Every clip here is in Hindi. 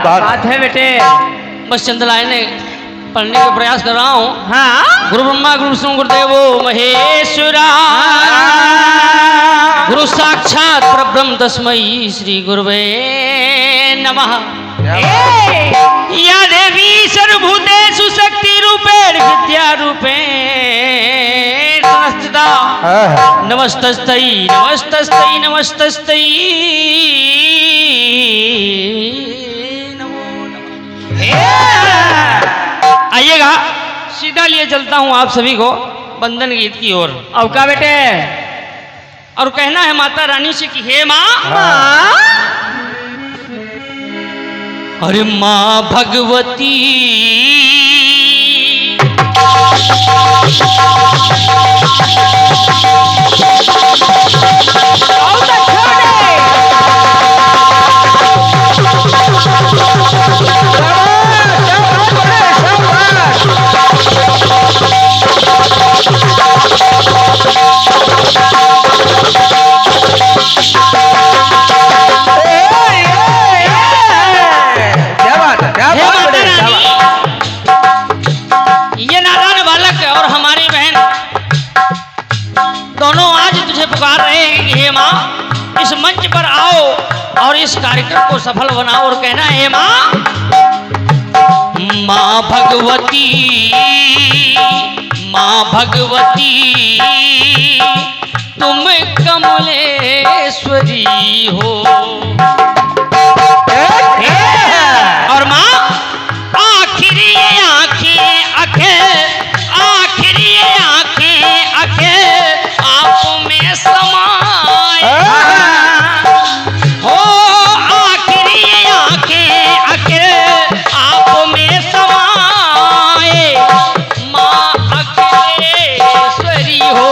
बात है बेटे, बस चंद लाइनें पढ़ने का प्रयास कर रहा हूँ। हाँ, गुरु ब्रह्मा गुरु विष्णु गुरुदेवो महेश्वरा, गुरु साक्षात परब्रह्म तस्मै श्री गुरुवे नमः। या देवी सर्वभूतेषु शक्ति रूपेण विद्या रूपेण संस्थिता, नमस्तस्यै नमस्तस्यै नमस्तस्यै। आइएगा, सीधा लिए चलता हूं आप सभी को बंधन गीत की ओर। अब का बेटे, और कहना है माता रानी से कि हे माँ, अरे माँ भगवती इस मंच पर आओ और इस कार्यक्रम को सफल बनाओ और कहना है माँ, माँ भगवती, माँ भगवती तुम कमलेश्वरी हो। और माँ आखिर ये आंखें आंखें, आखिर ये आंखें आंखें आप में समाए हो, आखिर ये आंखें आंखें आप में समाए, माँ अखिलेश्वरी हो।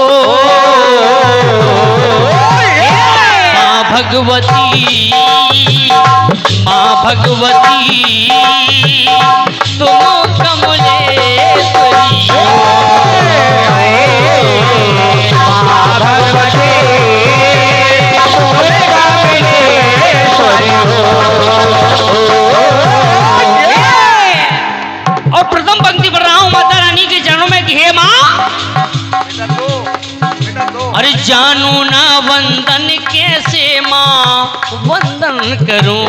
माँ भगवती, माँ भगवती तुम कमलेश्वरी हो। माँ भगवती और प्रथम पंक्ति पढ़ रहा हूं माता रानी के चरणों में कि हे माँ, अरे जानू ना वंदन कैसे माँ वंदन करूं।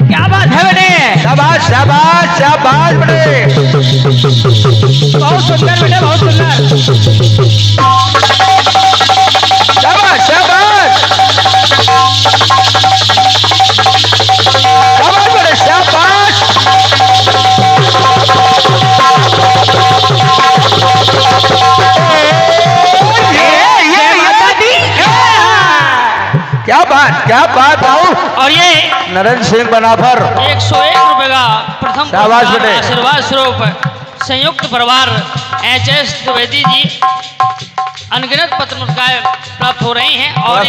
क्या बात है बेटे, शाबाश शाबाश शाबाश बेटे, बहुत सुंदर बेटे, बहुत सुंदर, शाबाश शाबाश शाबाश बेटे शाबाश। क्या बात, क्या बात आओ। और ये नरेंद्र सिंह बनाफर 101 रुपए का प्रथम आशीर्वाद स्वरूप संयुक्त परिवार एच.एस. द्विवेदी जी अनगिनत पत्र पुरस्कार प्राप्त हो रहे हैं। और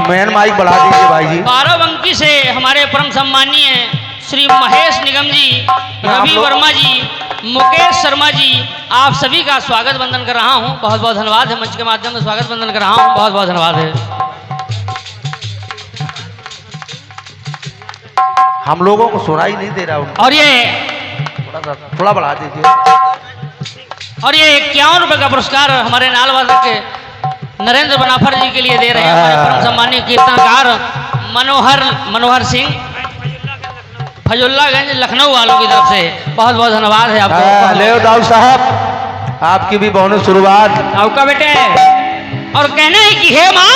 मेन माइक बढ़ा दीजिए भाई जी। 12 अंकी से हमारे परम सम्मानीय श्री महेश निगम जी, रवि वर्मा जी, मुकेश शर्मा जी, आप सभी का स्वागत वंदन कर रहा हूँ। बहुत बहुत धन्यवाद है, मंच के माध्यम से स्वागत वंदन कर रहा हूँ, बहुत बहुत धन्यवाद है। हम लोगों को सुनाई नहीं दे रहा हूँ। और ये थोड़ा बढ़ा दीजिए। और ये 51 रुपए का पुरस्कार हमारे नालवादक के नरेंद्र बनाफर जी के लिए दे रहे हैं हमारे परम सम्मानीय कीर्तनकार मनोहर सिंह फजुल्लागंज लखनऊ वालों की तरफ से बहुत बहुत धन्यवाद है आपको। ले दाऊ साहब आपकी भी बहुत शुरुआत आपका बेटे। और कहना है कि हे माँ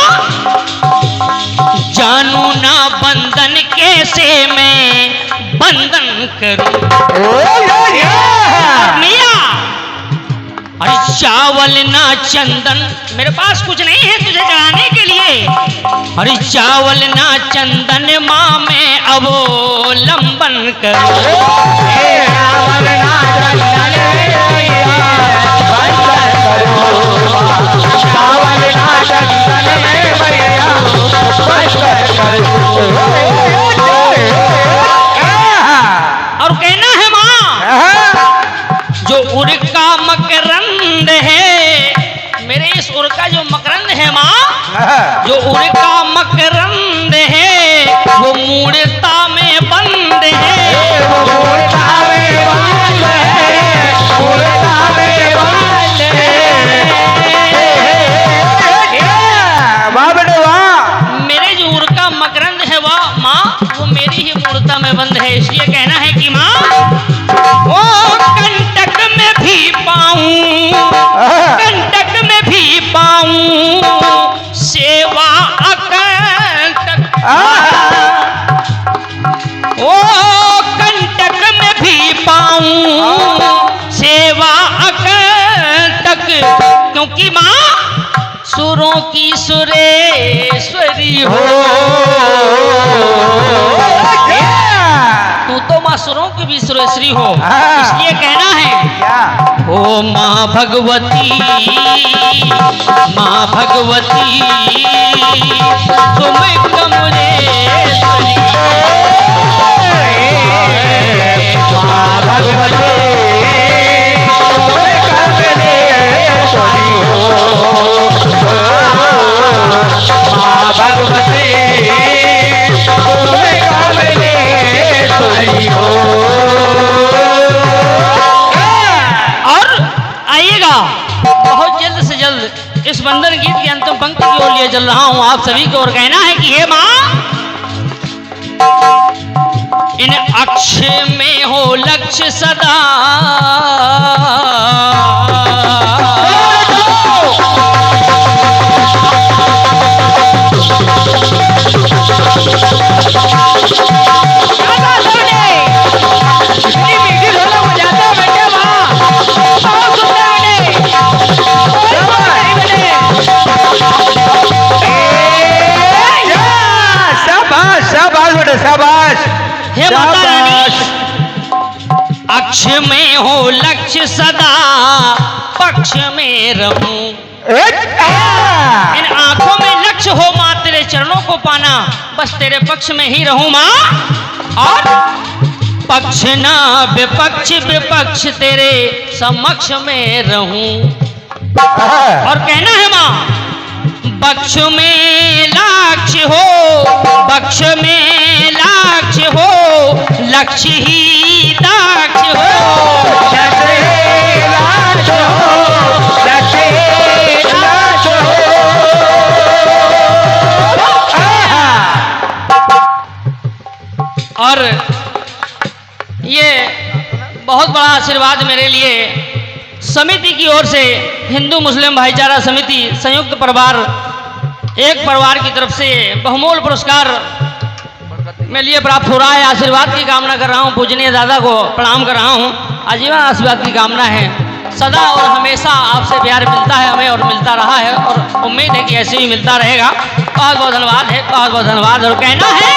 जानू ना बंधन कैसे मैं बंधन करूं। मिया अरे चावल ना चंदन मेरे पास कुछ नहीं है तुझे चढ़ाने के लिए। अरे चावल ना चंदन माँ मैं अवलंबन करूं। और कहना है माँ जो उर का मकरंद है मेरे इस उर का जो मकरंद है माँ जो उर का मकरंद है वो मूर्ता में बंद है। मेरे जो उर का मकरंद है वह माँ वो मेरी ही मूर्ता में बंद है। इसलिए कहना है कि माँ ओ कंटक में भी पाऊं कंटक में भी पाऊं सेवा अकंटक। ओ कंटक में भी पाऊं सेवा अकंटक क्योंकि माँ सुरों की सुरेश्वरी हो। तू तो माँ सुरों की भी सुरेश्वरी हो। इसलिए कहना है ओ माँ भगवती माँ भगवती तुम कमरेश्वरी माँ भगवती बहुत जल्द से जल्द इस बंदन गीत की अंतिम पंक्ति की ओर लिए चल रहा हूं आप सभी को। और कहना है कि हे मां इन अक्षय में हो लक्ष्य सदा हे माता रानी अक्ष में हो लक्ष्य सदा पक्ष में रहूं। इन आंखों में लक्ष्य हो माँ तेरे चरणों को पाना बस तेरे पक्ष में ही रहूं माँ। और पक्ष ना विपक्ष विपक्ष तेरे समक्ष में रहूं। और कहना है माँ बक्ष में लक्ष्य हो बक्ष में लक्ष्य हो लक्ष्य ही दाक्ष हो। और ये बहुत बड़ा आशीर्वाद मेरे लिए समिति की ओर से हिंदू मुस्लिम भाईचारा समिति संयुक्त परिवार एक परिवार की तरफ से बहुमूल्य पुरस्कार मेरे लिए प्राप्त हो रहा है। आशीर्वाद की कामना कर रहा हूँ पूजनीय दादा को प्रणाम कर रहा हूँ। आजीवन आशीर्वाद की कामना है सदा और हमेशा आपसे प्यार मिलता है हमें और मिलता रहा है और उम्मीद है कि ऐसे ही मिलता रहेगा। बहुत बहुत धन्यवाद है बहुत बहुत धन्यवाद। और कहना है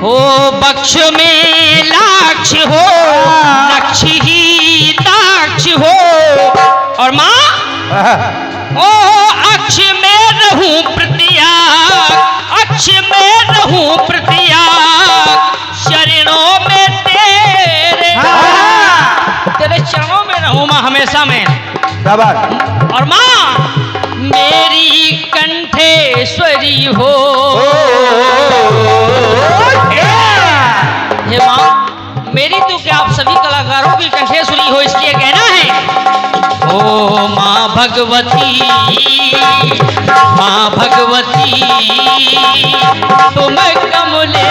हो बक्ष में लक्ष्य हो लक्ष्य ही दाक्ष हो। और माँ ओ अक्ष में रहूं प्रत्याग अक्ष में रहूं प्रत्याग चरणों में तेरे चरणों में रहूं माँ हमेशा में। और माँ मेरी कंठेश्वरी हो। हे माँ मेरी तो क्या आप सभी कलाकारों की कंठेश्वरी हो, इसलिए कहना है ओ माँ भगवती तुम कमले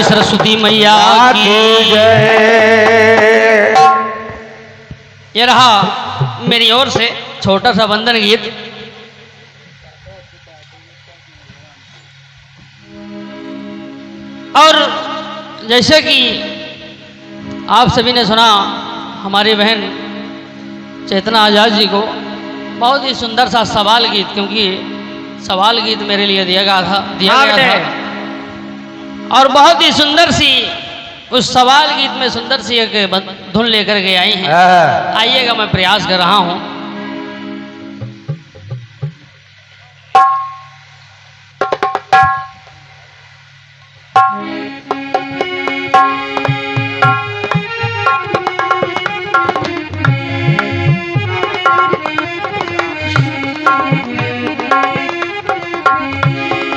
सरस्वती मैया की जय। ये रहा मेरी ओर से छोटा सा वंदन गीत। और जैसे कि आप सभी ने सुना हमारी बहन चेतना आजाद जी को बहुत ही सुंदर सा सवाल गीत, क्योंकि सवाल गीत मेरे लिए दिया गया था और बहुत ही सुंदर सी उस सवाल गीत में सुंदर सी एक धुन लेकर के आई हैं। आइएगा, मैं प्रयास कर रहा हूं।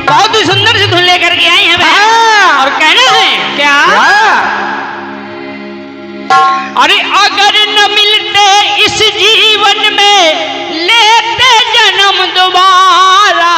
बहुत ही सुंदर सी धुन लेकर के आई हैं और कहना है क्या? अरे अगर न मिलते इस जीवन में लेते जन्म दोबारा,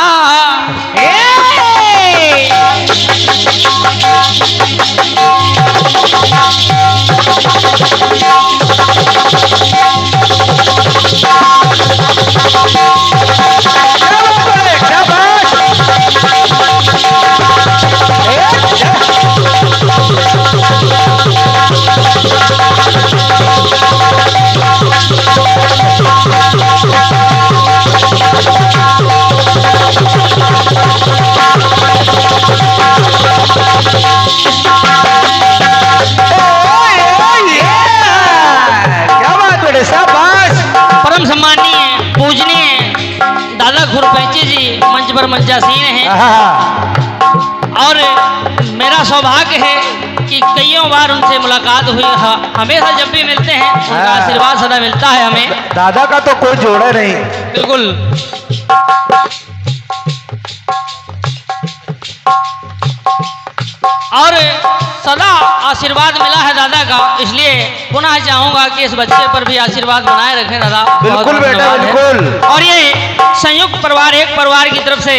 पर मंचासीन है और मेरा सौभाग्य है कि कईयों बार उनसे मुलाकात हुई। हमेशा जब भी मिलते हैं उनका आशीर्वाद सदा मिलता है हमें। दादा का तो कोई जोड़ा नहीं। बिल्कुल। और सदा आशीर्वाद मिला है दादा का, इसलिए पुनः चाहूंगा कि इस बच्चे पर भी आशीर्वाद बनाए रखें दादा। बिल्कुल बेटा, बिल्कुल। और ये संयुक्त परिवार एक परिवार की तरफ से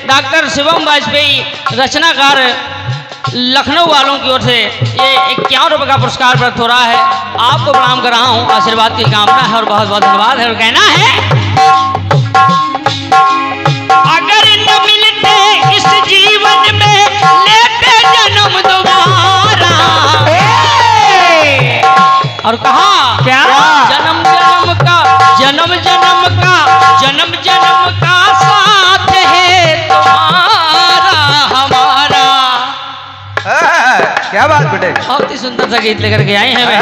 डॉक्टर शिवम वाजपेयी रचनाकार लखनऊ वालों की ओर से ये 51 रुपये का पुरस्कार प्राप्त हो रहा है। आपको प्रणाम कर रहा हूँ, आशीर्वाद की कामना है और बहुत बहुत धन्यवाद है। और कहना है अगर न मिलते इस जीवन में लेते जन्म दोबारा, और कहा क्या? जन्म जन्म का साथ है तुम्हारा हमारा। क्या बात बेटे, बहुत ही सुंदर सा गीत लेकर के आए हैं मैं।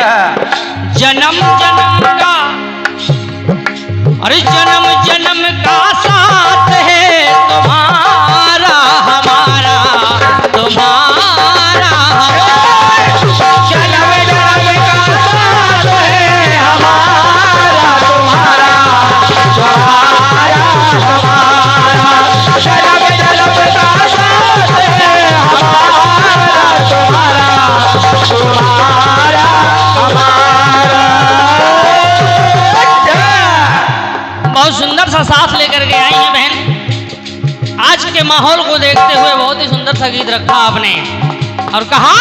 जन्म जन्म का साथ है तुम्हारा हमारा, तुम्हारा जन्म का साथ है हमारा तुम्हारा, तुम्हारा हमारा जन्म का साथ है हमारा तुम्हारा, तुम्हारा हमारा। बहुत सुंदर सा साथ लेकर के आई हैं बहन। आज के माहौल को देखते हुए बहुत ही सुंदर सा गीत रखा आपने और कहा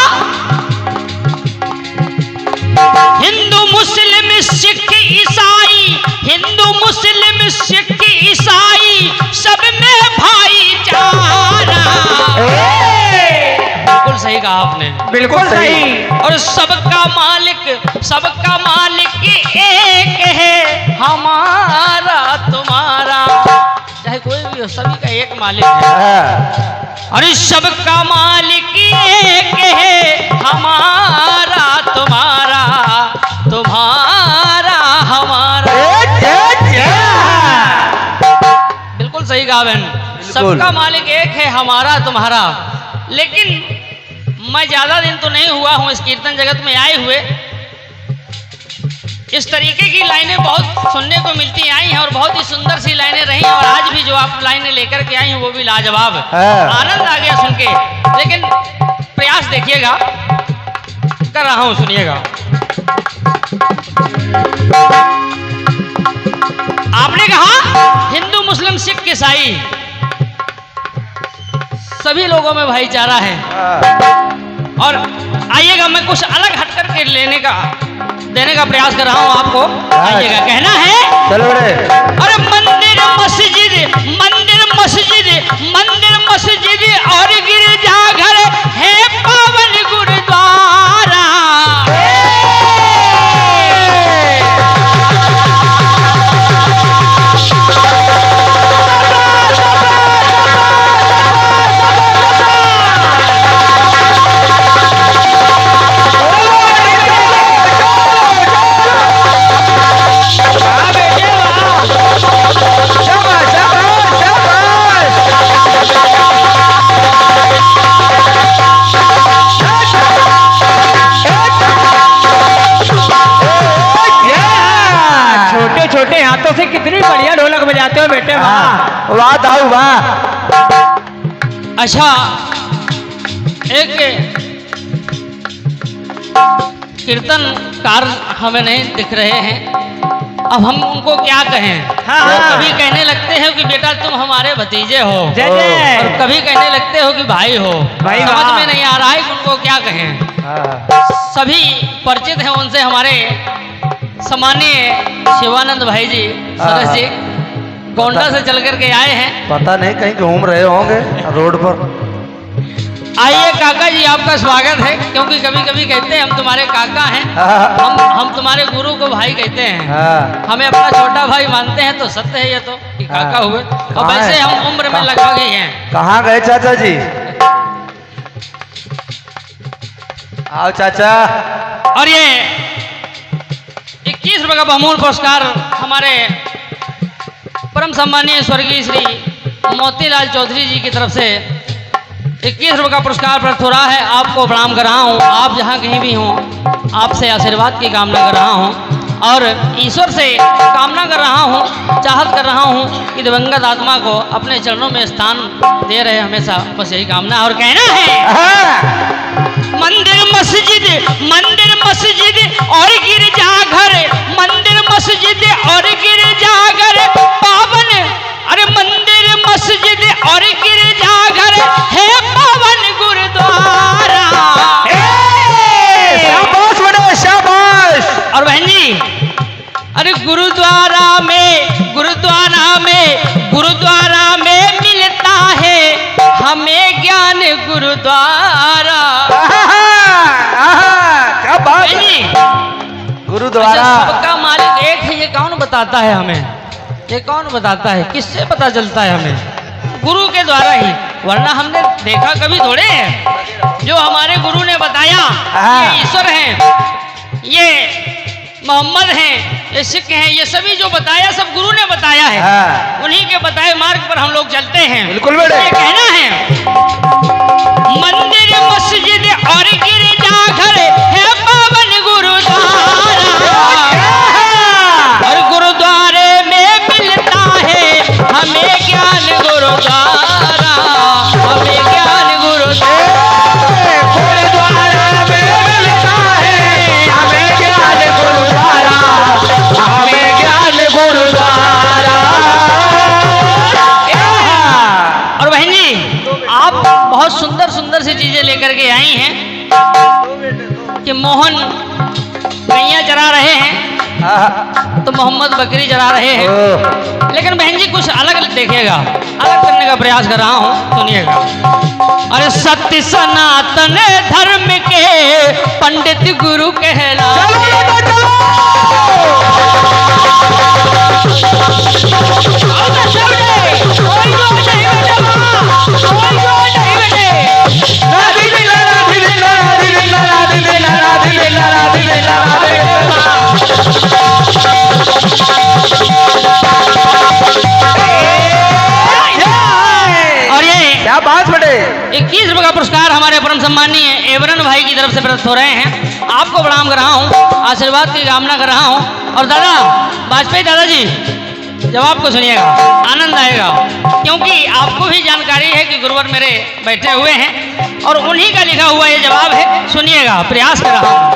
हिंदू मुस्लिम सिख ईसाई, हिंदू मुस्लिम सिख ईसाई सब में भाईचारा। बिल्कुल सही कहा आपने। बिल्कुल सही। और सबका मालिक एक है, हमारा तुम्हारा, चाहे कोई भी हो, सभी का एक मालिक है। और सबका मालिक एक है, हमारा तुम्हारा, तुम्हारा हमारा। बिल्कुल सही कहा बहन, सबका मालिक एक है, हमारा तुम्हारा। लेकिन मैं ज्यादा दिन तो नहीं हुआ हूं इस कीर्तन जगत में आए हुए, इस तरीके की लाइनें बहुत सुनने को मिलती आई हैं और बहुत ही सुंदर सी लाइनें रही हैं। और आज भी जो आप लाइनें लेकर के आई हैं वो भी लाजवाब, आनंद आ गया सुन के। लेकिन प्रयास देखिएगा, कर रहा हूं, सुनिएगा। आपने कहा हिंदू मुस्लिम सिख ईसाई सभी लोगों में भाईचारा है। और आइएगा, मैं कुछ अलग हट करके देने का प्रयास कर रहा हूं आपको। आइएगा, कहना है चलो रे। अरे मंदिर मस्जिद, मंदिर मस्जिद, मंदिर मस्जिद और गिरजाघर है पावन गुरुद्वारा। छोटे हाथों से कितनी बढ़िया ढोलक बजाते हो बेटे। वाह वाह दाऊ वाह। अच्छा, एक कीर्तनकार हमें नहीं दिख रहे हैं, अब हम उनको क्या कहें। वो कभी कहने लगते हैं कि बेटा तुम हमारे भतीजे हो, और कभी कहने लगते हो कि भाई हो। समझ में नहीं आ रहा है कि उनको क्या कहें। सभी परिचित हैं उनसे, हमारे सम्मानीय शिवानंद भाई जी, सरस जी गोंडा से चल करके आए हैं। पता नहीं कहीं घूम रहे होंगे रोड पर। आइए काका जी, आपका स्वागत है। क्योंकि कभी कभी कहते हैं हम तुम्हारे काका हैं, हम तुम्हारे गुरु को भाई कहते हैं। हमें अपना छोटा भाई मानते हैं तो सत्य है ये तो कि काका हुए। और वैसे हम उम्र में लगभग ही हैं। कहाँ गए चाचा जी? आओ चाचा। और ये 21 रुपए का बहुमूल्य पुरस्कार हमारे परम सम्मानीय स्वर्गीय श्री मोतीलाल चौधरी जी की तरफ से 21 रुपए का पुरस्कार प्राप्त हो रहा है। आपको प्रणाम कर रहा हूँ। आप जहाँ कहीं भी हों, आपसे आशीर्वाद की कामना कर रहा हूँ और ईश्वर से कामना कर रहा हूँ, चाहत कर रहा हूँ कि दिवंगत आत्मा को अपने चरणों में स्थान दे रहे हमेशा। बस यही कामना और कहना है। मंदिर मस्जिद, मंदिर मस्जिद और गिरजाघर, मंदिर मस्जिद और गिरजाघर पावन। अरे मंदिर मस्जिद और गिरजाघर है पावन गुरुद्वारा। शाबाश बड़े शाबाश। और बहन जी, अरे गुरुद्वारा में मिलता है हमें ज्ञान गुरुद्वारा। क्या बात है। गुरुद्वारा सबका मालिक एक है, ये कौन बताता है हमें? ये कौन बताता है? किससे पता चलता है हमें? गुरु के द्वारा ही, वरना हमने देखा कभी थोड़े है। जो हमारे गुरु ने बताया ये ईश्वर हैं, ये मोहम्मद हैं, ये सिख हैं, ये सभी जो बताया सब गुरु ने बताया है। उन्हीं के बताए मार्ग पर हम लोग चलते हैं। बिल्कुल बेटे। कहना है मंदिर मस्जिद और गिरजाघर है पावन गुरुद्वारा। और गुरुद्वारे में मिलता है हमें ज्ञान गुरुद्वारा, हमें ज्ञान गुरुद्वारा। गुरुद्वारा में मिलता है हमें ज्ञान गुरुद्वारा, हमें ज्ञान गुरुद्वारा। और बहन जी, आप बहुत सुंदर सुंदर सी चीजें लेकर के आई हैं कि मोहन गैया चरा रहे हैं तो मोहम्मद बकरी जला रहे हैं। ओह, लेकिन बहन जी कुछ अलग देखिएगा, अलग करने का प्रयास कर रहा हूँ, सुनिएगा। अरे सत्य सनातन धर्म के पंडित गुरु क्या बात बड़े। 21 रुपए का पुरस्कार हमारे परम सम्मानीय एवरन भाई की तरफ से प्राप्त हो रहे हैं। आपको प्रणाम कर रहा हूँ, आशीर्वाद की कामना कर रहा हूँ। और दादा वाजपेयी दादाजी जवाब को सुनिएगा, आनंद आएगा, क्योंकि आपको भी जानकारी है कि गुरुवर मेरे बैठे हुए हैं और उन्हीं का लिखा हुआ ये जवाब है। सुनिएगा, प्रयास कर रहा हूँ।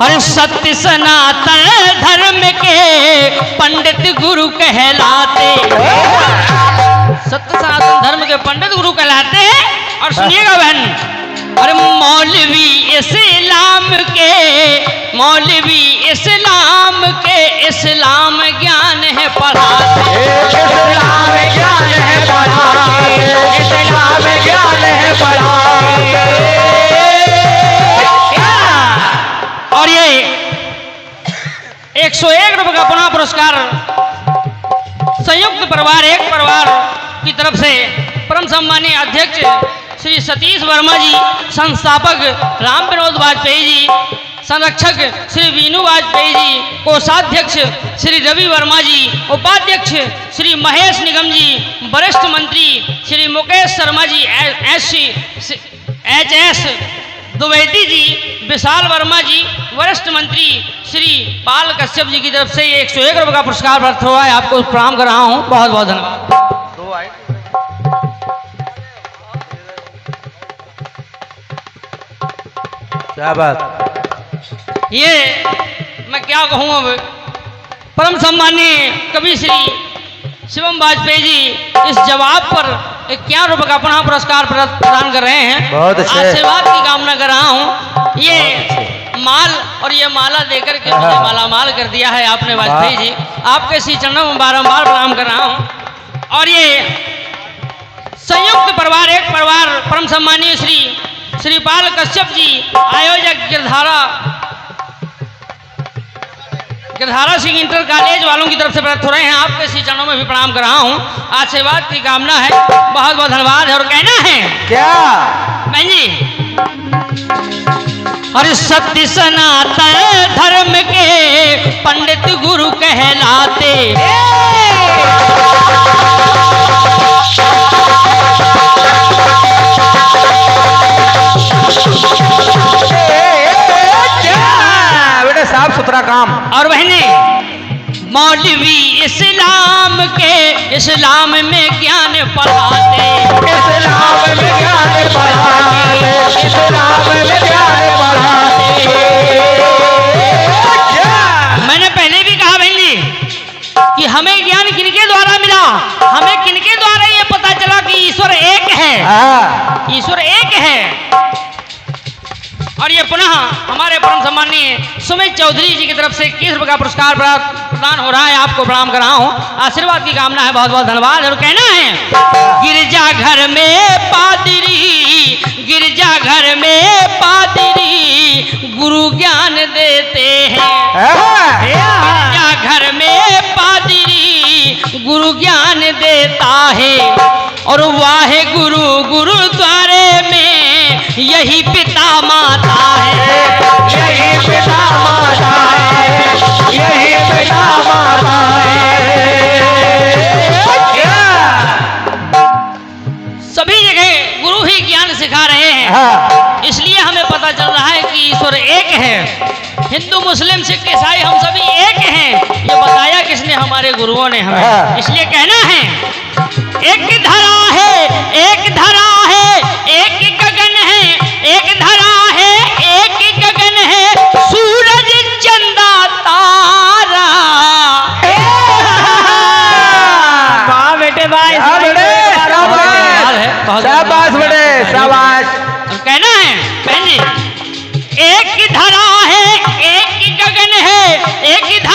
अरे सत्य सनातन धर्म के पंडित गुरु कहलाते, सत्य सनातन धर्म के पंडित गुरु कहलाते हैं। और सुनिएगा बहन, अरे मौलवी इस्लाम के, मौलवी इस्लाम के इस्लाम ज्ञान है पढ़ाते, इस्लाम ज्ञान है पढ़ाते, इस्लाम ज्ञान है पढ़ाते। और ये 101 रुपए का पुनः पुरस्कार संयुक्त परिवार एक परिवार की तरफ से परम सम्मानीय अध्यक्ष श्री सतीश वर्मा जी, संस्थापक राम विनोद वाजपेयी जी, संरक्षक श्री वीनू वाजपेयी जी, कोषाध्यक्ष श्री रवि वर्मा जी, उपाध्यक्ष श्री महेश निगम जी, वरिष्ठ मंत्री श्री मुकेश शर्मा जी, HS द्विवेदी जी, विशाल वर्मा जी, वरिष्ठ मंत्री श्री पाल कश्यप जी की तरफ से ये 101 रुपए का पुरस्कार प्राप्त हुआ है। आपको प्रणाम कर रहा हूँ, बहुत बहुत धन्यवाद। क्या बात। ये मैं क्या कहूँ, अब परम सम्मानीय कवि श्री शिवम वाजपेयी जी इस जवाब पर 51 रुपए का पुनः पुरस्कार प्रदान कर रहे हैं। बहुत अच्छे। आशीर्वाद की कामना कर रहा हूँ। ये माल और ये माला देकर के मुझे मालामाल कर दिया है आपने वाजपेयी जी, आपके श्री चरणों में बारंबार प्रणाम कर रहा हूँ। और ये संयुक्त परिवार एक परिवार परम सम्मानीय श्री पाल कश्यप जी, आयोजक गिरधारा सिंह इंटर कॉलेज वालों की तरफ से प्राप्त हो रहे हैं। आपके श्री चरणों में भी प्रणाम कर रहा हूँ, आशीर्वाद की कामना है, बहुत बहुत धन्यवाद। और कहना है क्या बहन जी, और सत्य सनातन धर्म के पंडित गुरु कहलाते, साफ सुथरा काम। और बहने मौलवी इस्लाम के इस्लाम में ज्ञान पढ़ाते, इस्लाम में ज्ञान पढ़ाते, इस्लाम में ज्ञान पढ़ाते। मैंने पहले भी कहा बहन जी कि हमें ज्ञान किनके द्वारा मिला, हमें किनके द्वारा ये पता चला कि ईश्वर एक है, ईश्वर एक है। और ये पुनः हमारे परम सम्मानीय सुमित चौधरी जी की तरफ से 21 रुपए का पुरस्कार प्रदान हो रहा है। आपको प्रणाम कर रहा हूँ, आशीर्वाद की कामना है, बहुत बहुत धन्यवाद। और कहना है गिरजा घर में पादरी, गिरजा घर में पादरी गुरु ज्ञान देते हैं, गिरजा घर में पादरी गुरु ज्ञान देता है। और वाहे गुरु गुरुद्वारे में यही पिता माता है, यही पिता माता है, यही पिता माता है। सभी जगह गुरु ही ज्ञान सिखा रहे हैं, इसलिए हमें पता चल रहा है कि ईश्वर एक है। हिंदू मुस्लिम सिख ईसाई हम सभी एक हैं, ये बताया किसने? हमारे गुरुओं ने हमें। इसलिए कहना है एक धरा है, एक धरा है, एक गगन है, एक धरा है, एक गगन है, सूरज चंदा तारा। वाह बेटे भाई, शाबाश बड़े शाबाश। कहना है बहन जी, एक धरा है, एक गगन है, एक धरा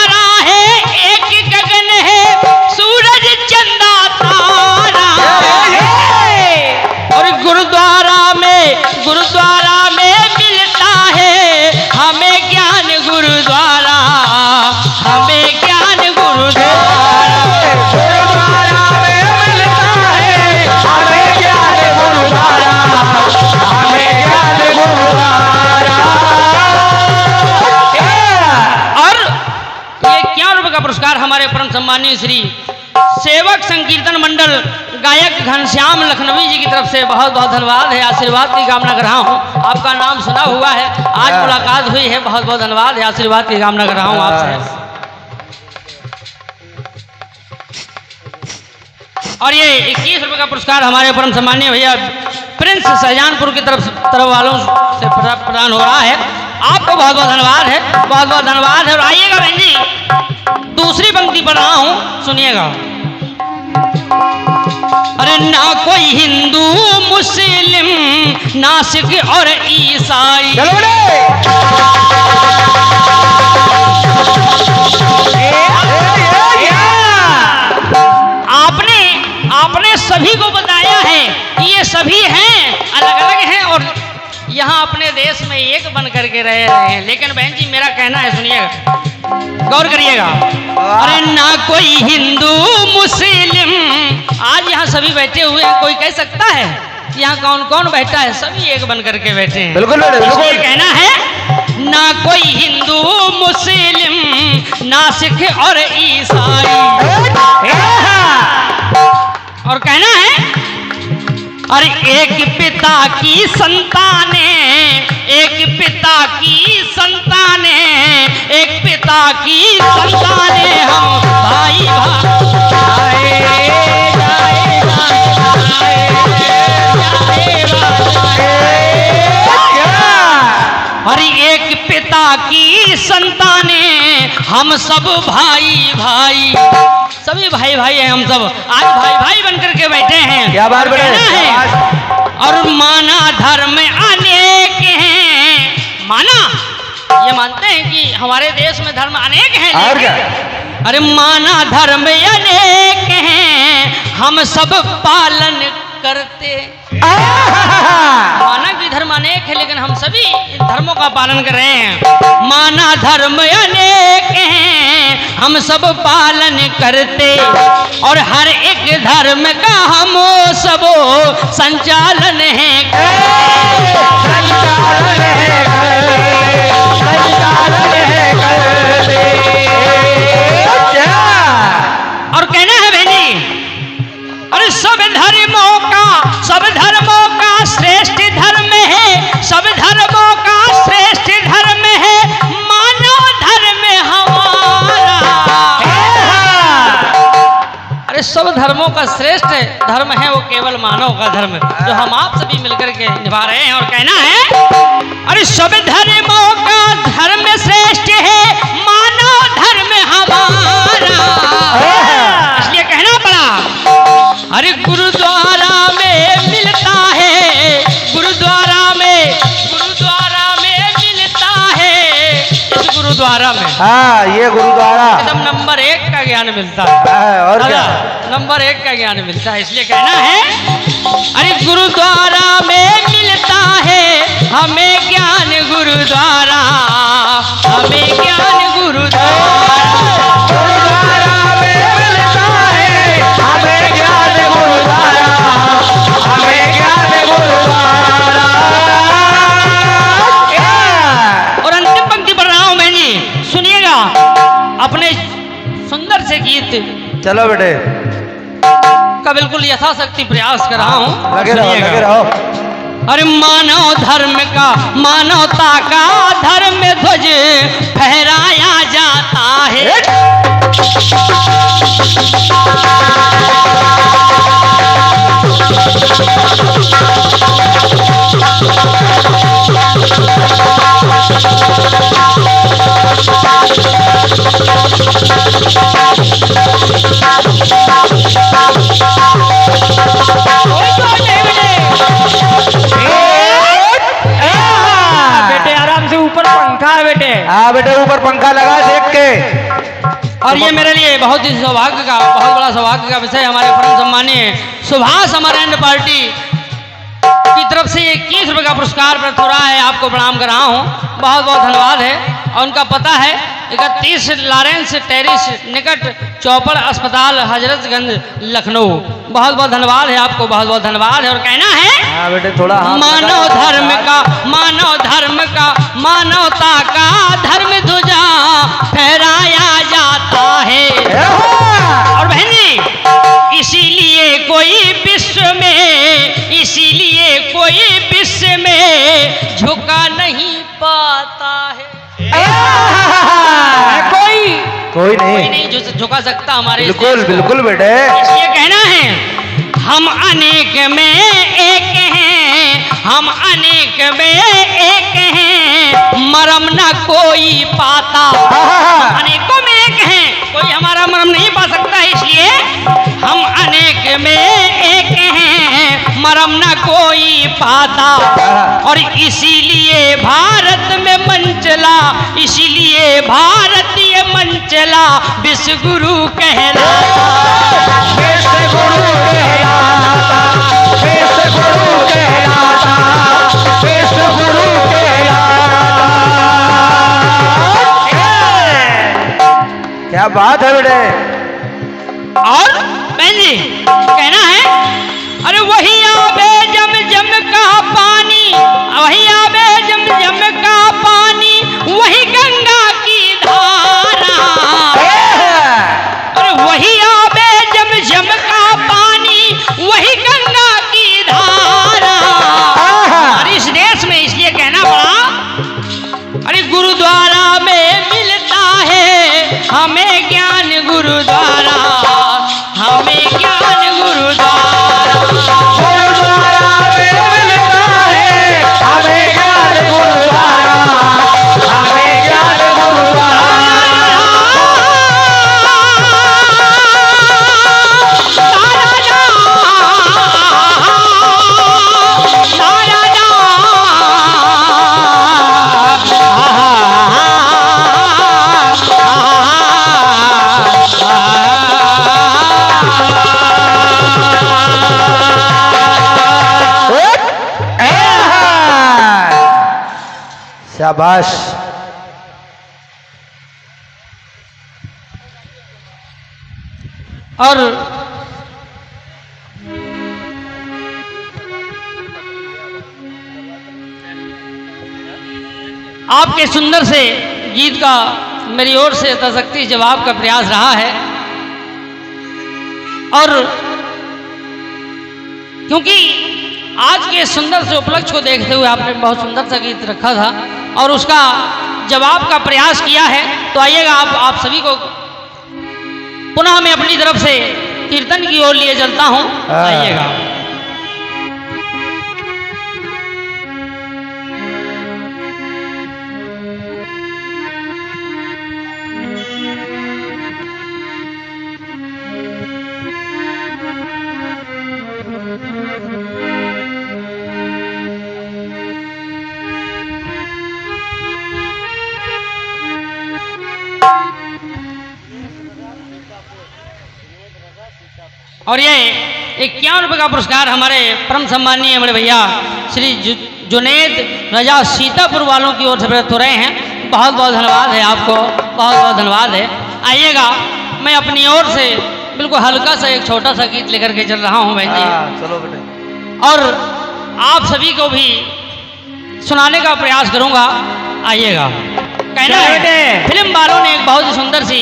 हमारे परम सम्मानीय श्री सेवक संकीर्तन मंडल गायक घनश्याम लखनवी जी की तरफ से बहुत बहुत धन्यवाद है, आशीर्वाद की कामना कर रहा हूँ। आपका नाम सुना हुआ है, आज मुलाकात हुई है, बहुत बहुत धन्यवाद है, आशीर्वाद की कामना कर रहा हूँ आपसे। और ये 21 रुपए का पुरस्कार हमारे परम सम्मानीय भैया प्रिंस शाहजहानपुर की तरफ वालों से प्रदान हो रहा है। आपको बहुत बहुत धन्यवाद है, बहुत बहुत धन्यवाद है। और आइएगा बहन जी, दूसरी पंक्ति पढ़ रहा हूँ, सुनिएगा। अरे ना कोई हिंदू मुस्लिम ना सिख और ईसाई, आपने सभी को बताया है कि ये सभी हैं, अलग अलग हैं और यहाँ अपने देश में एक बन करके रह रहे हैं। लेकिन बहन जी मेरा कहना है, सुनिएगा, गौर करिएगा। अरे ना कोई हिंदू मुस्लिम, आज यहाँ सभी बैठे हुए हैं, कोई कह सकता है कि यहाँ कौन कौन बैठा है? सभी एक बन करके बैठे हैं। बिल्कुल बिल्कुल। कहना है ना कोई हिंदू मुस्लिम ना सिख और ईसाई, और कहना है अरे एक पिता की संतानें, एक पिता की संतानें, एक पिता की संतानें हम भाई भाई। अरे एक पिता की संतानें हम सब भाई भाई, सभी भाई भाई हैं हम सब, आज भाई भाई बनकर के बैठे हैं। क्या बात है? और माना धर्म अनेक हैं, माना ये मानते हैं कि हमारे देश में धर्म अनेक हैं, अरे माना धर्म अनेक हैं हम सब पालन करते। माना कि धर्म अनेक है लेकिन हम सभी इन धर्मों का पालन कर रहे हैं। माना धर्म अनेक हैं हम सब पालन करते, और हर एक धर्म का हम सबो संचालन है। और कहना है बहनी, अरे सब धर्मों का श्रेष्ठ धर्म है, सब धर्मों का श्रेष्ठ धर्म है मानव धर्म हमारा। अरे सब धर्मों का श्रेष्ठ धर्म है वो केवल मानव का धर्म, जो हम आप सभी मिलकर के निभा रहे हैं। और कहना है अरे सब धर्मों का धर्म श्रेष्ठ है मानव धर्म हमारा, इसलिए कहना पड़ा। अरे गुरुद्वारा में मिलता है, गुरुद्वारा में मिलता है, इस गुरुद्वारा में, हाँ ये गुरुद्वारा एकदम नंबर 1 का ज्ञान मिलता है, और क्या नंबर 1 का ज्ञान मिलता है। इसलिए कहना है अरे गुरुद्वारा में मिलता है हमें ज्ञान गुरुद्वारा, हमें ज्ञान गुरुद्वारा में मिलता है हमें ज्ञान गुरुद्वारा, हमें ज्ञान गुरुद्वारा। और अंतिम पंक्ति पढ़ रहा हूं मैं जी, सुनिएगा, अपने सुंदर से गीत चलो बेटे का बिल्कुल यथाशक्ति प्रयास कर रहा हूं, लगे रहो। अरे मानव धर्म का, मानवता का धर्म ध्वज फहराया जाता है। बेटे आराम से, ऊपर पंखा है बेटे। हाँ बेटे ऊपर पंखा लगा देख के। और ये मेरे लिए बहुत ही सौभाग्य का, बहुत बड़ा सौभाग्य का विषय, हमारे परम सम्मानीय सुभाष अमरेंद्र पार्टी की तरफ से 21 रुपए का पुरस्कार प्राप्त हो रहा है। आपको प्रणाम कर रहा हूँ, बहुत बहुत धन्यवाद है। और उनका पता है 31 लॉरेंस टेरिस निकट चौपड़ अस्पताल हजरतगंज लखनऊ। बहुत बहुत धन्यवाद है आपको, बहुत बहुत धन्यवाद है। और कहना है बेटे थोड़ा मानव धर्म का, मानव धर्म का, मानवता का धर्म ध्वजा फहराया जाता है। पाता है। कोई कोई कोई नहीं, नहीं जो झुका सकता हमारे इस बिल्कुल देश को। बिल्कुल बेटे। इसलिए कहना है हम अनेक में एक हैं, हम अनेक में एक हैं, मरम न कोई पाता। अनेकों में एक हैं, कोई हमारा मरम नहीं पा सकता है, इसलिए हम अनेक में एक हैं, मरम न कोई पाता। और इसीलिए भारत में मन चला, इसीलिए भारतीय मन चला, विश्व गुरु कहलाता। विश्व गुरु कहलाता, विश्व गुरु कहलाता, विश्व गुरु कहलाता। क्या बात है बेटे। और बहन जी कहना है अरे वही आबे जम जम का पानी, वही आबे जम जम का पानी, वही गंगा की धारा। अरे वही आबे जम जम का पानी, वही गंगा की धारा। और इस देश में इसलिए कहना पड़ा अरे गुरुद्वारा में मिलता है हमें ज्ञान, गुरुद्वारा हमें ज्ञान, गुरुद्वारा। गुरुद्वारा में मिलता है हमें ज्ञान, गुरुद्वारा हमें ज्ञान, गुरुद्वारा। शाबाश। और आपके सुंदर से गीत का मेरी ओर से यथाशक्ति जवाब का प्रयास रहा है। और क्योंकि आज के सुंदर से उपलक्ष्य को देखते हुए आपने बहुत सुंदर सा गीत रखा था और उसका जवाब का प्रयास किया है, तो आइएगा आप सभी को पुनः मैं अपनी तरफ से कीर्तन की ओर लिए चलता हूं। आइएगा। और ये 51 रुपये का पुरस्कार हमारे परम सम्मानीय बड़े भैया श्री जुनेद रजा सीतापुर वालों की ओर से प्रदत्त हो रहे हैं। बहुत बहुत धन्यवाद है आपको, बहुत बहुत धन्यवाद है। आइएगा, मैं अपनी ओर से बिल्कुल हल्का सा एक छोटा सा गीत लेकर के चल रहा हूँ बहन जी। चलो बेटे। और आप सभी को भी सुनाने का प्रयास करूँगा। आइएगा। कहना है फिल्म वालों ने एक बहुत ही सुंदर सी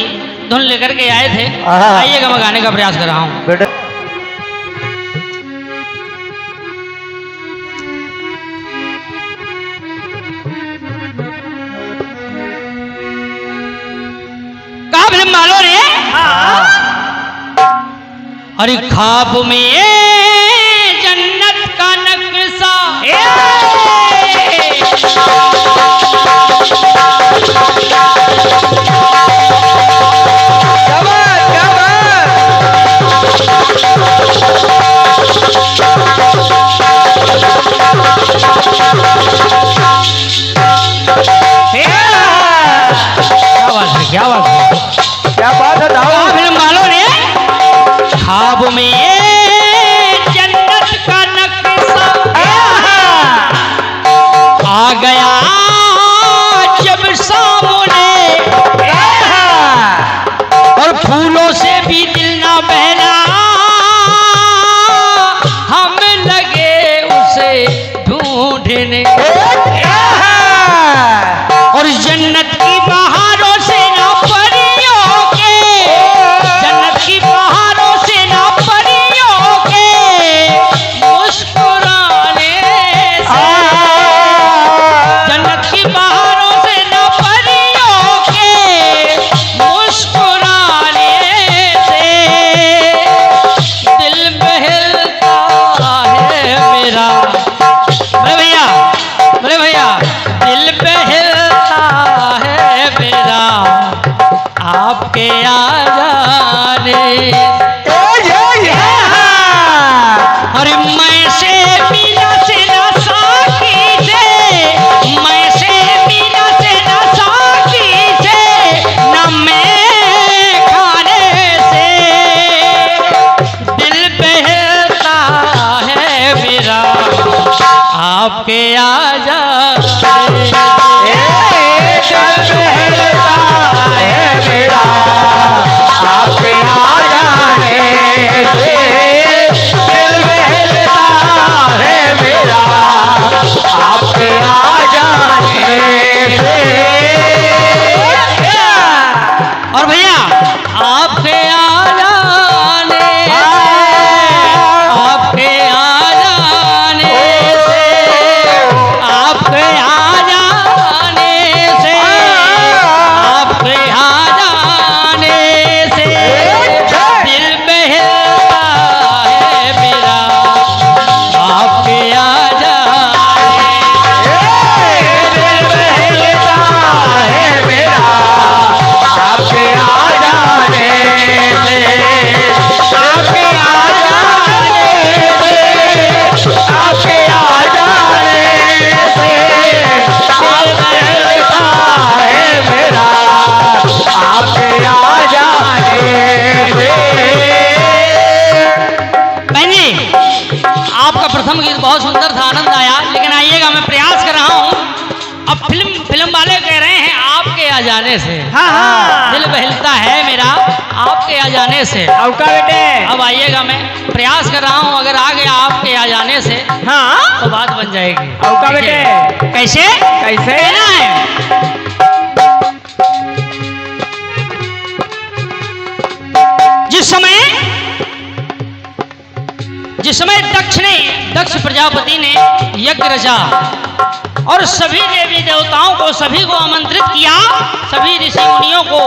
धुन लेकर के आए थे। आइएगा, मैं गाने का प्रयास कर रहा हूँ बेटे। कहा फिल्म वालों ने अरे ख्वाब में जन्नत का नक्शा क्या बात है, क्या बात है। फिल्म वालों ने ख्वाब में फिल्म वाले कह रहे हैं आपके आ जाने से। हाँ हाँ दिल बहलता है मेरा आपके आ जाने से। औका बेटे। अब आइएगा, मैं प्रयास कर रहा हूँ, अगर आ गया आपके आ जाने से हाँ तो बात बन जाएगी। औका बेटे। कैसे कैसे कहना है? जिस समय दक्ष प्रजापति ने यज्ञ रचा और सभी देवी देवताओं को, सभी को आमंत्रित किया, सभी ऋषि मुनियों को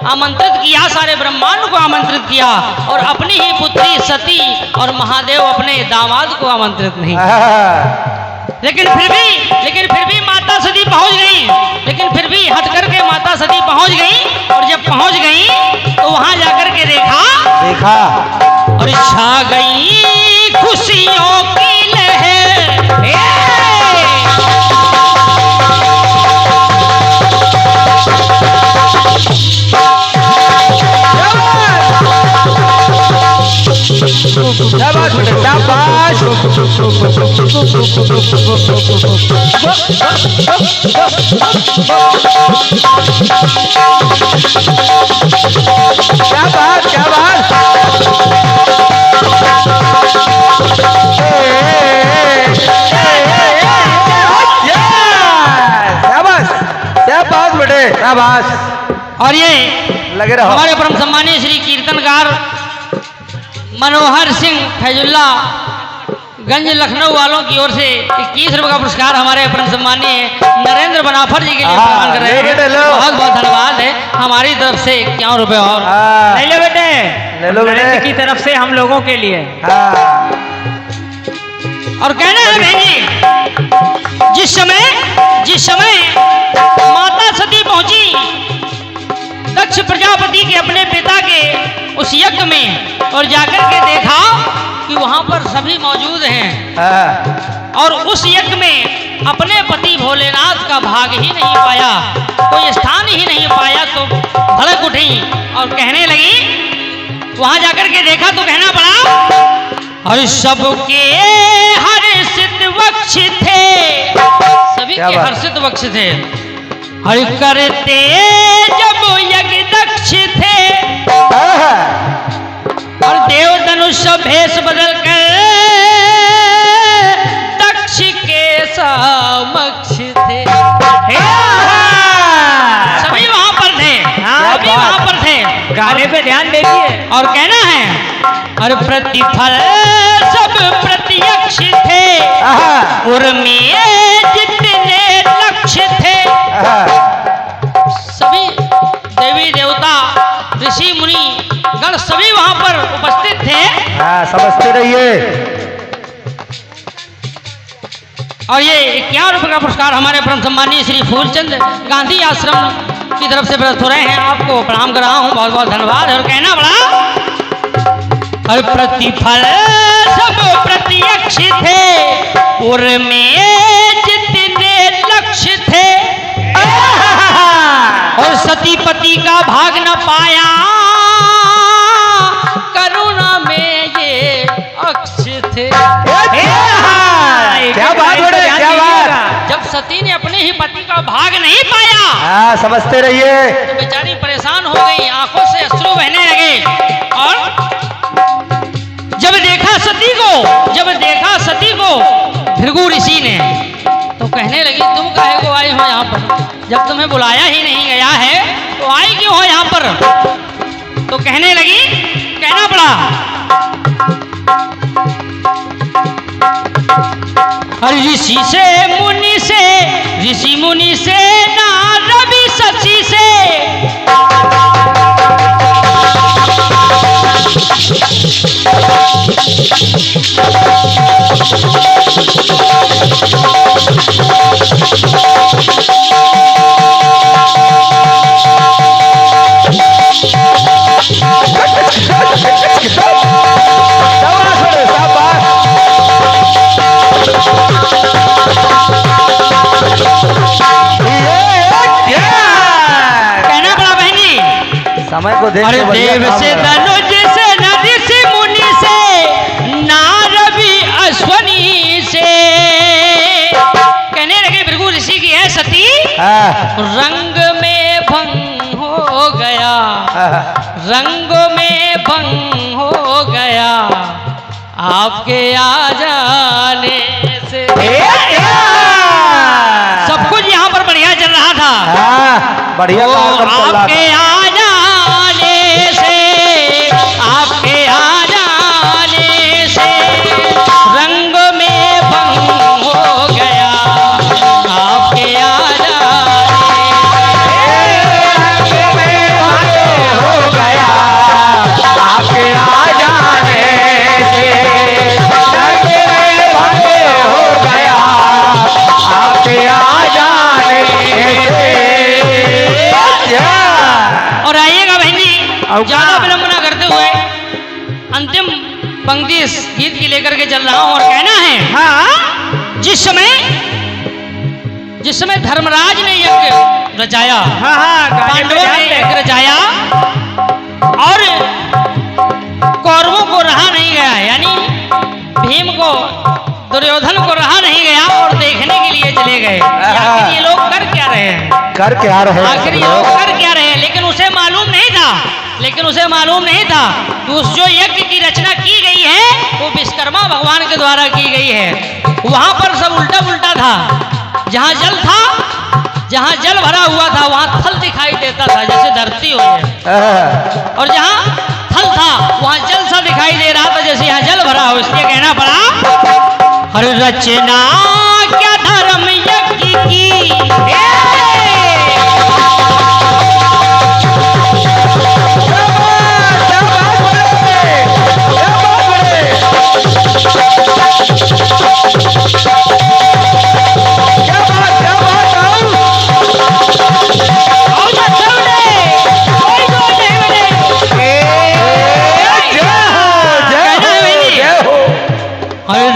आमंत्रित किया, सारे ब्रह्मांड को आमंत्रित किया, और अपनी ही पुत्री सती और महादेव अपने दामाद को आमंत्रित नहीं किया। लेकिन फिर भी माता सती पहुंच गई। लेकिन फिर भी हट करके माता सती पहुंच गई, और जब पहुंच गई तो वहां जाकर के देखा और छा गई खुशियों की लहर। क्या बात बेटे, शाबाश। और ये लगे रहो। हमारे परम सम्मानीय श्री कीर्तनकार मनोहर सिंह फैजुल्ला गंज लखनऊ वालों की ओर से 21 रुपए का पुरस्कार हमारे परम सम्मानीय नरेंद्र बनाफर जी के लिए प्रदान कर रहे हैं। बहुत बहुत धन्यवाद है। हमारी तरफ से 51 रुपए और ले लो बेटे, ले लो बेटे की तरफ से हम लोगों के लिए। और कहना है बहन जी, जिस समय माता सती पहुंची दक्ष प्रजापति के अपने पिता के उस यज्ञ में, और जाकर के देखा कि वहां पर सभी मौजूद हैं, और उस यज्ञ में अपने पति भोलेनाथ का भाग ही नहीं पाया, कोई स्थान ही नहीं पाया, तो भड़क उठी और कहने लगी। वहां जाकर के देखा तो कहना पड़ा, और सबके हर्षित वक्ष थे, सभी के हर्षित वक्ष थे, हरि करते जब यज्ञ दक्ष थे, और देव धनुष भेष बदल कर दक्ष के समक्ष थे। सभी वहां पर थे, सभी वहां पर थे। गाने पे ध्यान दीजिए। और कहना है, और प्रतिफल सब प्रत्यक्ष थे, उर्मी जितने लक्ष्य थे। सभी देवी देवता ऋषि मुनि गण सभी वहां पर उपस्थित थे। समझते रहिए। और ये 51 रुपए का पुरस्कार हमारे परम सम्मानीय श्री फूलचंद गांधी आश्रम की तरफ से प्राप्त हो रहे हैं। आपको प्रणाम कर रहा हूं, बहुत बहुत धन्यवाद। और कहना बड़ा, और प्रतिफल सब प्रत्यक्ष थे, उर्मी जितने लक्ष्य थे, और सतीपति का भाग न पाया, करुणा में ये अक्ष थे। क्या बात है, क्या बात। जब सती ने अपने ही पति का भाग नहीं पाया, समझते रहिए, तो बेचारी परेशान हो गई, आंखों से अश्रु बहने लगे। और जब देखा सती को भृगु ऋषि ने, तो कहने लगी, तुम काहे को आई हो यहाँ पर, जब तुम्हें बुलाया ही नहीं गया है तो आई क्यों हो यहाँ पर। तो कहने लगी, कहना पड़ा, ऋषि मुनि से नारद शशि से, समय को देख के देव से धनुज से नदी से मुनि से नारद अश्वनी से। कहने लगे भृगु ऋषि की है सती, रंग में भंग हो गया, रंग में भंग हो गया आपके आ जाने से। सब कुछ यहाँ पर बढ़िया चल रहा था, बढ़िया आपके आ जाने से, आपके आ जाने से रंग में भंग हो गया आपके आ जाने हो गया आपके आ जाने से, हो गया आपके आ जाने से। और आइएगा बहन जी, ज्यादा विलंब न करते हुए अंतिम पंक्ति इस गीत की लेकर के चल रहा हूं और कहना है, हाँ जिस समय धर्मराज ने यज्ञ रचाया, पांडवों ने यज्ञ रचाया और कौरवों को रहा नहीं गया, यानी भीम को दुर्योधन को रहा नहीं गया और देखने के लिए चले गए आखिर ये लोग कर क्या रहे हैं, कर क्या रहे आखिर ये लोग कर क्या रहे हैं। लेकिन उसे मालूम नहीं था, लेकिन उसे मालूम नहीं था कि उस जो यज्ञ की रचना की गई है वो विश्वकर्मा भगवान के द्वारा की गई है। वहां पर सब उल्टा पुल्टा था, जहां जल था, जहां जल भरा हुआ था वहां थल दिखाई देता था जैसे धरती हो जाए, और जहां थल था वहां जल सा दिखाई दे रहा था जैसे यहाँ जल भरा हो। इसलिए कहना पड़ा, हर रचना क्या धर्म यज्ञ की,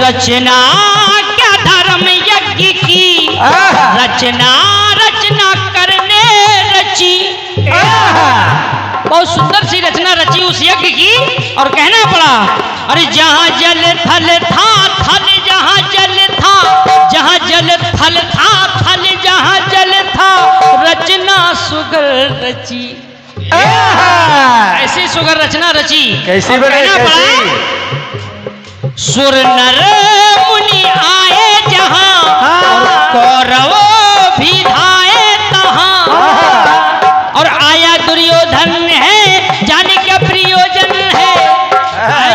रचना क्या धर्म यज्ञ की, रचना रचना करने रची। बहुत सुंदर सी रचना रची उस यज्ञ की और कहना पड़ा, अरे जहाँ जल थल था, थल जहाँ जल था, जहाँ जल थल था, थल जहाँ जल था, रचना सुगर रची। ऐसी सुगर रचना रची, कैसी बने कैसी? सुर नर मुनि आए जहां और कौरव भी धाए तहां, और आया दुर्योधन है जाने क्या प्रयोजन है।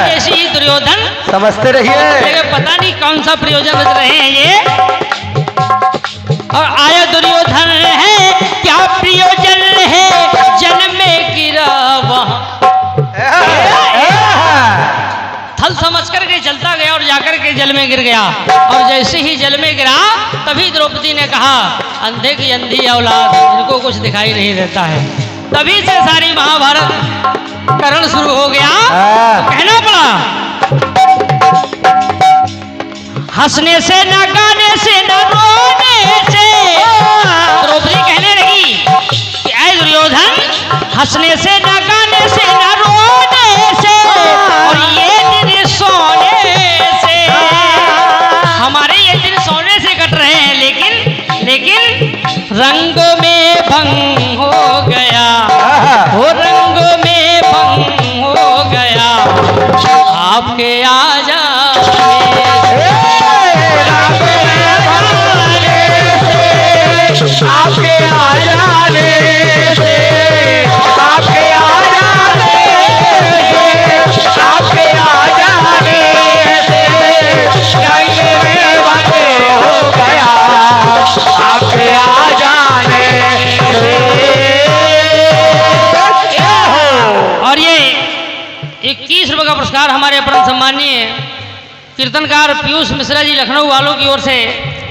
जैसे दुर्योधन समझते रहिए, पता नहीं कौन सा प्रयोजन रच रहे हैं ये, और आया दुर्योधन है क्या प्रयोजन है, जल में गिरा वहां। थल समझ करके चलता गया और जाकर के जल में गिर गया, और जैसे ही जल में गिरा तभी द्रौपदी ने कहा, अंधे की अंधी औलाद, इनको कुछ दिखाई नहीं देता है। तभी से सारी महाभारत करण शुरू हो गया। कहना पड़ा, हंसने से न गाने से न रोने से, द्रौपदी कहने लगी कि ऐ दुर्योधन, हंसने से न गाने से न रोने से, और ये दिन सोने से, हमारे ये दिन सोने से कट रहे हैं, लेकिन रंग में भंग हो गया, वो रंग में भंग हो गया आपके आ जाने से, आपके आ जाने से, आपके आ जाने से, आपके आ जाने से, रंग में भंग हो गया आपके आ जाने से। और ये 21 रुपये का पुरस्कार हमारे परम सम्मानीय कीर्तनकार पीयूष मिश्रा जी लखनऊ वालों की ओर से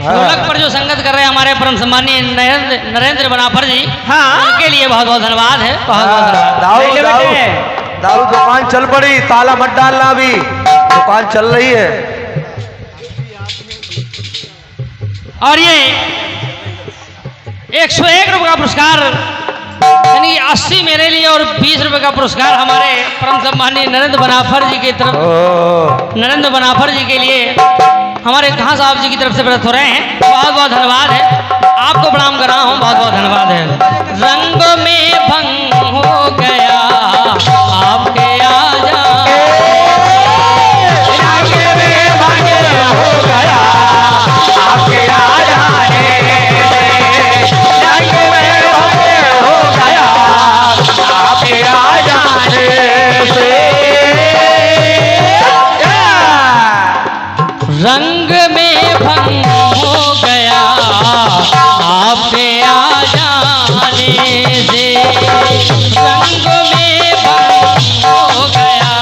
ढोलक पर जो संगत कर रहे हैं हमारे परम सम्मानीय नरेंद्र बनाफर जी, उनके लिए बहुत बहुत धन्यवाद है। बहुत बहुत धन्यवाद। दारू दुकान चल पड़ी, ताला मत डालना, अभी दुकान चल रही है। और ये 101 रुपये का पुरस्कार, यानी 80 मेरे लिए और 20 रुपये का पुरस्कार हमारे परम सम्मानीय नरेंद्र बनाफर जी की तरफ, नरेंद्र बनाफर जी के लिए हमारे खां साहब जी की तरफ से प्रदत्त हो रहे हैं। बहुत बहुत धन्यवाद है। आपको प्रणाम कर रहा हूँ, बहुत बहुत धन्यवाद है। रंग में भंग हो गया आपके आ जाने, रंग में भंग हो गया आपके आ जाने से, रंग में भंग हो गया आपके आ जाने से। रंग में भंग हो गया आपके आ जाने से, रंग में भंग हो गया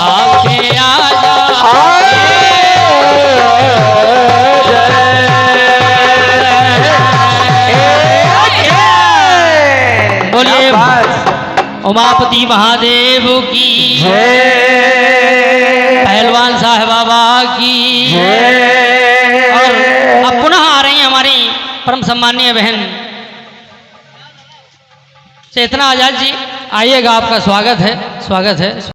आपके आ जाने। बोलिए उमापति महादेव की पहलवान साहब बाबा की। और अब पुनः आ रही हैं हमारी परम सम्मानीय बहन चेतना आजाद जी, आइएगा, आपका स्वागत है, स्वागत है।